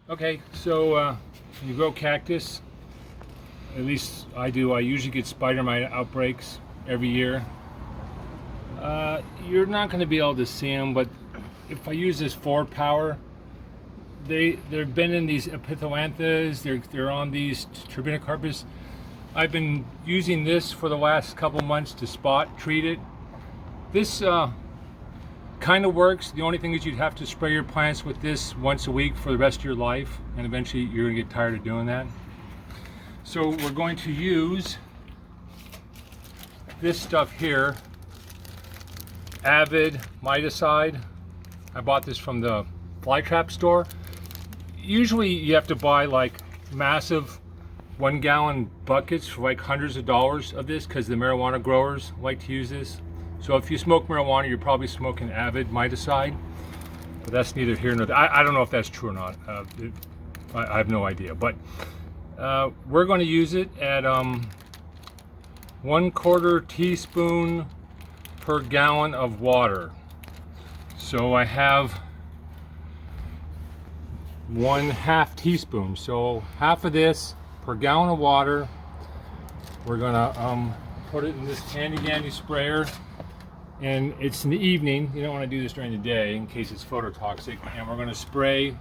Okay, so you grow cactus, at least I do. I usually get spider mite outbreaks every year. You're not going to be able to see them, but if I use this 4-power, they've been in these epithoanthas, they're on these turbinicarpus. I've been using this for the last couple months to spot treat it. This kind of works. The only thing is you'd have to spray your plants with this once a week for the rest of your life, and eventually you're going to get tired of doing that. So we're going to use this stuff here, Avid miticide. I bought this from the fly trap store. Usually you have to buy like massive 1-gallon buckets for like hundreds of dollars of this because the marijuana growers like to use this. So if you smoke marijuana, you're probably smoking Avid miticide, but that's neither here nor there. I don't know if that's true or not. I have no idea, but we're going to use it at 1/4 teaspoon per gallon of water. So I have 1/2 teaspoon. So half of this per gallon of water. We're gonna put it in this handy dandy sprayer, and it's in the evening. You don't want to do this during the day in case it's phototoxic. And we're going to spray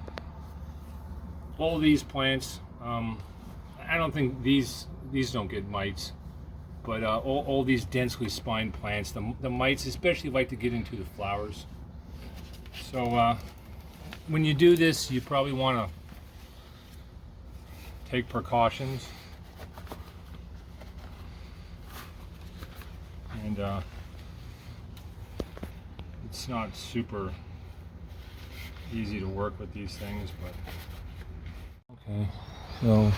all these plants. I don't think these don't get mites, but all these densely spined plants, the mites especially like to get into the flowers. So when you do this, you probably want to take precautions. And it's not super easy to work with these things, but okay, so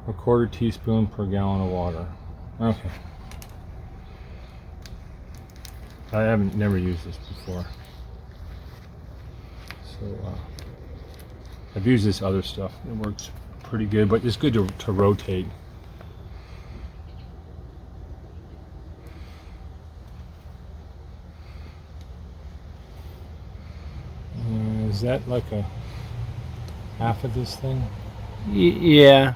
1/4 teaspoon per gallon of water. Okay, I haven't never used this before, so I've used this other stuff. It works pretty good, but it's good to rotate. Is that like a half of this thing? Yeah.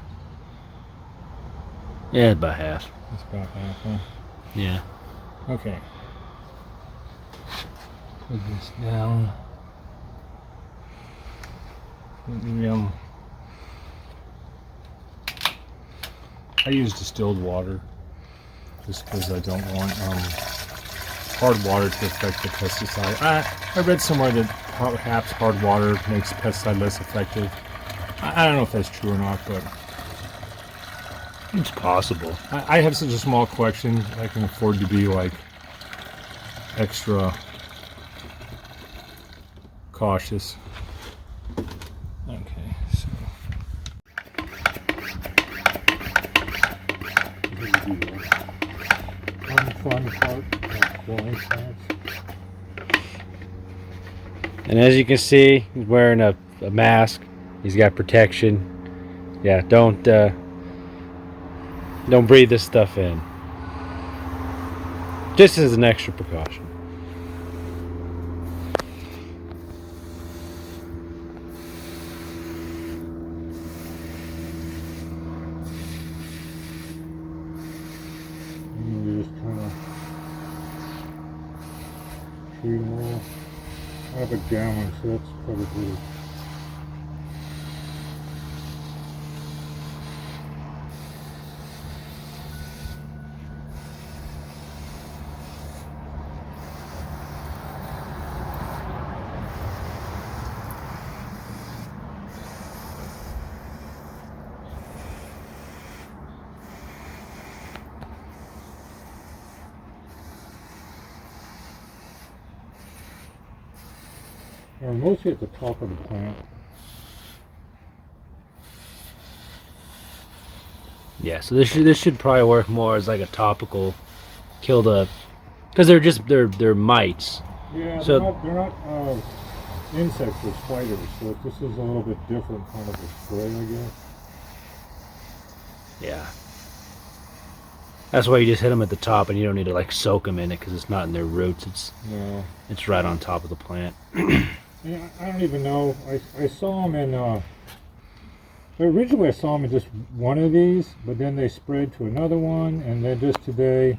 Yeah, about half. It's about half, huh? Yeah. Okay. Put this down. I use distilled water just because I don't want hard water to affect the pesticide. I read somewhere that perhaps hard water makes pesticide less effective. I don't know if that's true or not, but It's possible. I have such a small collection, I can afford to be like extra cautious. Okay, so fun part of growing plants. And as you can see, he's wearing a mask. He's got protection. Yeah, don't breathe this stuff in. Just as an extra precaution. We're just kind of treat them all. I have a gallon, so that's probably mostly at the top of the plant. Yeah, so this should probably work more as like a topical, kill the, because they're mites. Yeah, So they're not insects or spiders, so this is a little bit different kind of a spray, I guess. yeah, that's why you just hit them at the top, and you don't need to like soak them in it because it's not in their roots. No. It's right on top of the plant. Yeah, I don't even know. I saw them in. Originally, I saw them in just one of these, but then they spread to another one, and then just today,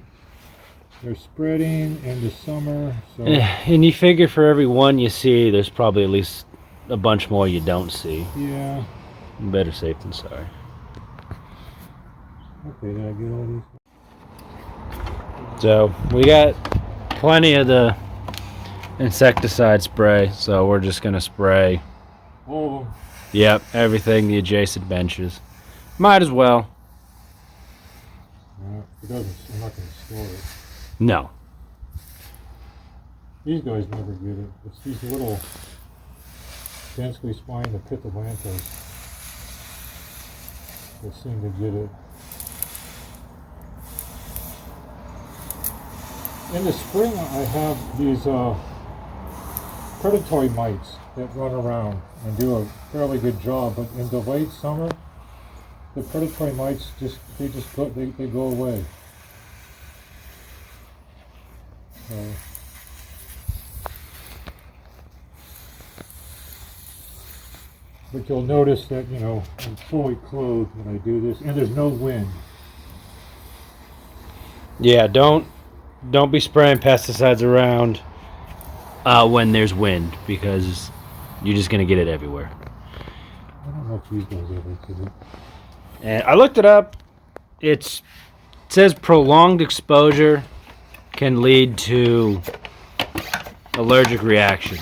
they're spreading into summer. So And you figure for every one you see, there's probably at least a bunch more you don't see. yeah. Better safe than sorry. Okay, did I get all these? So we got plenty of the insecticide spray, so we're just gonna spray. All of them. Yep, everything, the adjacent benches. Might as well. It doesn't. I'm not going to store it. No. These guys never get it. It's these little densely spined epithelanthes that seem to get it. In the spring, I have these predatory mites that run around and do a fairly good job, but in the late summer, the predatory mites they go away. But you'll notice that, you know, I'm fully clothed when I do this, and there's no wind. Yeah, don't be spraying pesticides around when there's wind, because you're just gonna get it everywhere. I don't know if these guys ever did it. And I looked it up. It says prolonged exposure can lead to allergic reactions,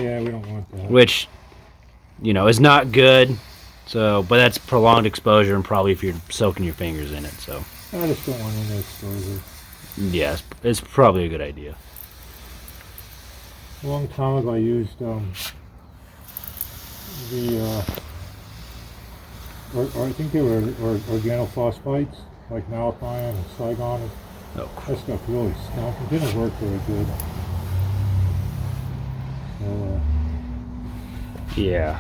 Yeah, we don't want that. which, you know, is not good. So, but that's prolonged exposure, and probably if you're soaking your fingers in it. So, I just don't want any exposure. yeah, it's probably a good idea. A long time ago, I used I think they were organophosphites, like malathion and Saigon. Oh, That stuff really stunk. It didn't work very good. So, yeah.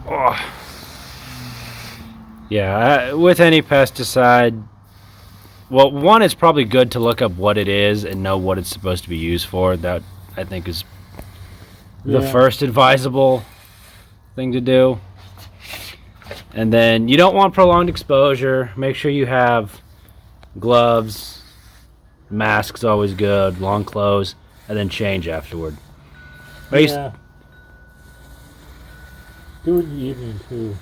Oh. Yeah, with any pesticide, well, one, it's probably good to look up what it is and know what it's supposed to be used for. That, I think, is the yeah. first advisable thing to do. And then you don't want prolonged exposure. Make sure you have gloves, masks always good, long clothes, and then change afterward. Yeah. Do it in the evening too,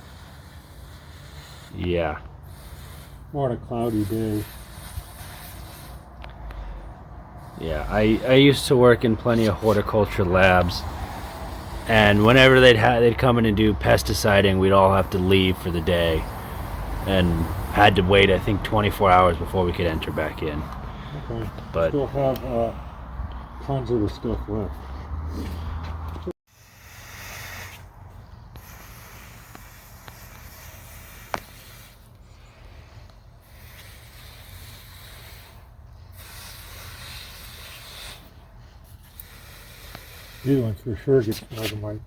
Yeah. or on a cloudy day. Yeah, I used to work in plenty of horticulture labs, and whenever they'd come in and do pesticiding, we'd all have to leave for the day, and had to wait, I think, 24 hours before we could enter back in. Okay. But Still have tons of the stuff left. These ones for sure get smelled.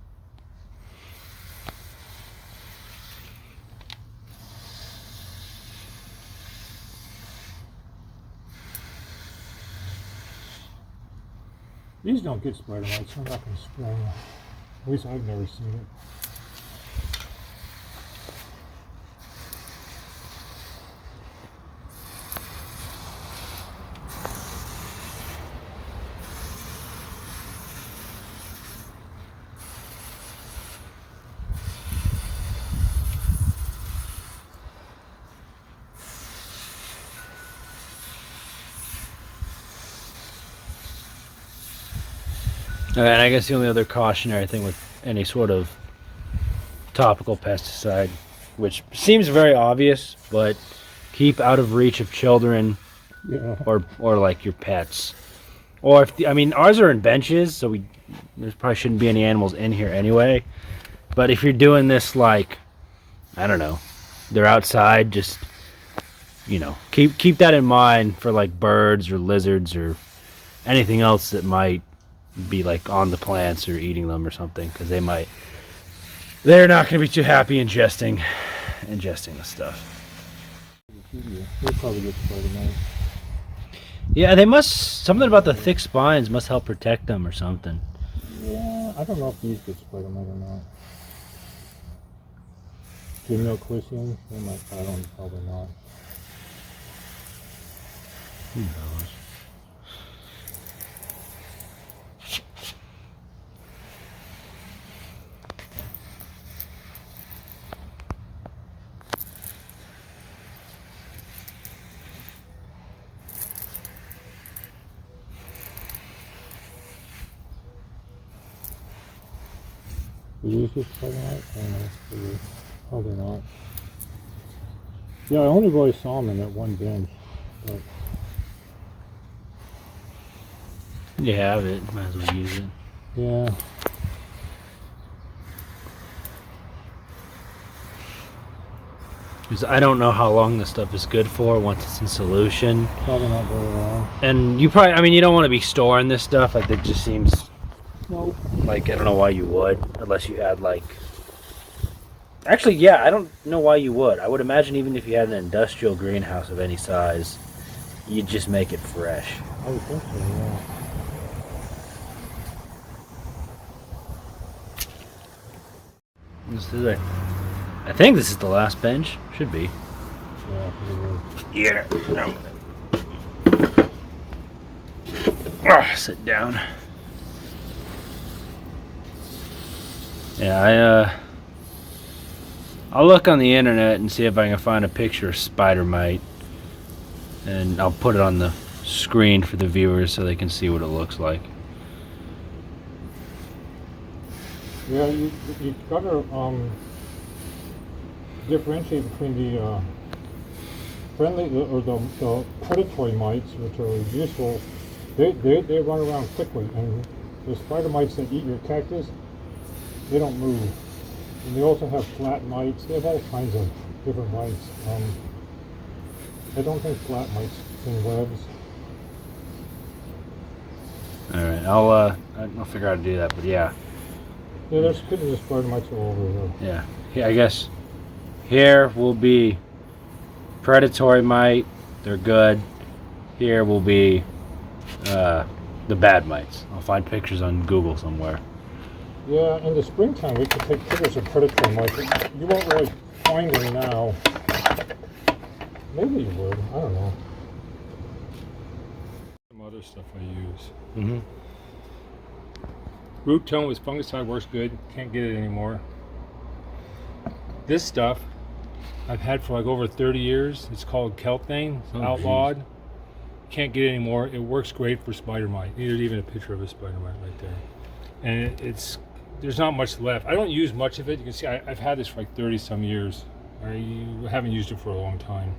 These don't get spider mites, so I'm not going to spray them. At least I've never seen it. and I guess the only other cautionary thing with any sort of topical pesticide, which seems very obvious, but keep out of reach of children Yeah. or like your pets. Or if I mean, ours are in benches, so there probably shouldn't be any animals in here anyway. But if you're doing this, like, I don't know, they're outside, just, you know, keep that in mind for like birds or lizards or anything else that might be like on the plants or eating them or something, because they're not going to be too happy ingesting the stuff. They'll probably get spider mites. Yeah, they must, something about the thick spines must help protect them or something. Yeah, I don't know if these get spider mite or not. Gymnocalycians? They might, I don't, probably not. Who knows? Do these get spider mite? I don't know. Probably not. Yeah, I only really saw them in that one bench. But You have it, might as well use it. yeah. Because I don't know how long this stuff is good for once it's in solution. Probably not very long. And you probably, I mean, you don't want to be storing this stuff. Like, it just seems Nope. like, I don't know why you would, unless you had, like... Actually, yeah, I don't know why you would. I would imagine even if you had an industrial greenhouse of any size, you'd just make it fresh. I would think so, yeah. This is it. I think this is the last bench. Should be. Yeah, Yeah. No. Sit down. Yeah, I'll look on the internet and see if I can find a picture of spider mite, and I'll put it on the screen for the viewers so they can see what it looks like. yeah, you gotta differentiate between the friendly or the predatory mites, which are useful. They run around quickly, and the spider mites that eat your cactus, they don't move. And they also have flat mites. They have all kinds of different mites. I don't think flat mites in webs. All right, I'll figure out how to do that, but yeah. Yeah, there's spider mites all over here. Yeah. Yeah, I guess here will be predatory mite. They're good. Here will be the bad mites. I'll find pictures on Google somewhere. Yeah, in the springtime we could take pictures of predatory mites. You won't really find them now. Maybe you would. I don't know. Some other stuff I use. Mm-hmm. Root tone with fungicide works good. Can't get it anymore. This stuff I've had for like over 30 years. It's called Kelthane. It's outlawed. Geez. Can't get it anymore. It works great for spider mite. There's even a picture of a spider mite right there. And there's not much left. I don't use much of it. You can see I've had this for like 30 some years. I haven't used it for a long time.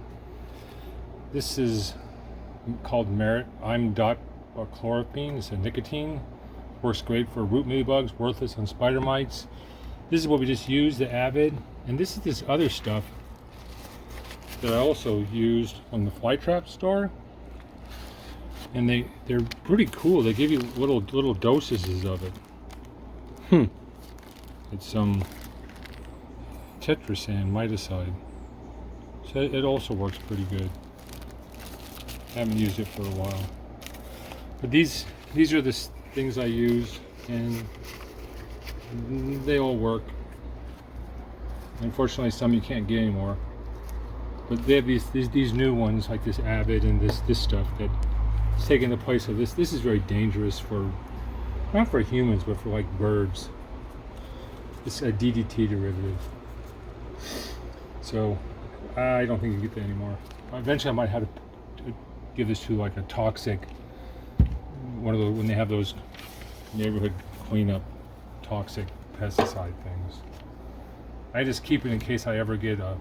This is called Merit. I'm chloropine. It's a nicotine. Works great for root mealybugs, worthless on spider mites. This is what we just used, the Avid. And this is this other stuff that I also used from the fly trap store. And they're pretty cool. They give you little dosages of it. It's some tetrasan miticide. So it also works pretty good. I haven't used it for a while. But these are the things I use, and they all work. Unfortunately, some you can't get anymore. But they have these new ones like this Avid and this stuff that's taking the place of this. This is very dangerous for, not for humans, but for like birds. It's a DDT derivative. So I don't think you can get that anymore. Eventually I might have to give this to like a toxic, one of the, when they have those neighborhood cleanup toxic pesticide things. I just keep it in case I ever get a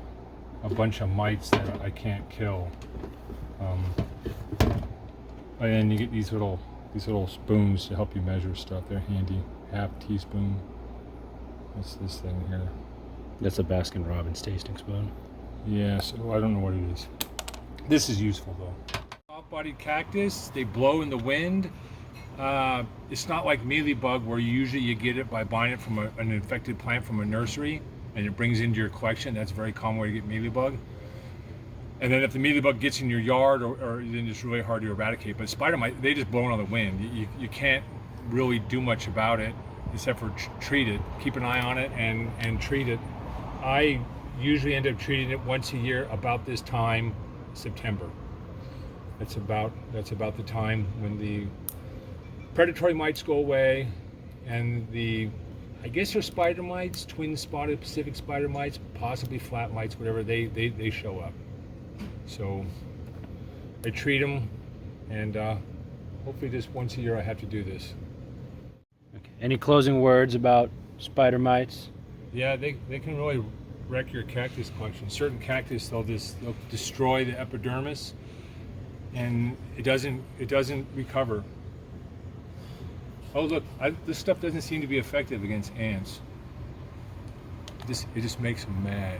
bunch of mites that I can't kill. And then you get these little spoons to help you measure stuff. They're handy. Half teaspoon. What's this thing here? That's a Baskin-Robbins tasting spoon. Yeah, so I don't know what it is. This is useful though. Soft-bodied cactus, they blow in the wind. It's not like mealybug where usually you get it by buying it from an infected plant from a nursery and it brings into your collection. That's a very common way to get mealybug. And then if the mealybug gets in your yard, or then it's really hard to eradicate. But spider mite, they just blow it on the wind. You can't really do much about it except for treat it. Keep an eye on it and treat it. I usually end up treating it once a year about this time, September. That's about the time when the predatory mites go away, and I guess they're spider mites, twin spotted Pacific spider mites, possibly flat mites, whatever, they show up. So I treat them, and hopefully just once a year I have to do this. Okay. Any closing words about spider mites? Yeah, they can really wreck your cactus collection. Certain cactus, they'll destroy the epidermis, and it doesn't recover. Oh look, this stuff doesn't seem to be effective against ants. It just makes them mad.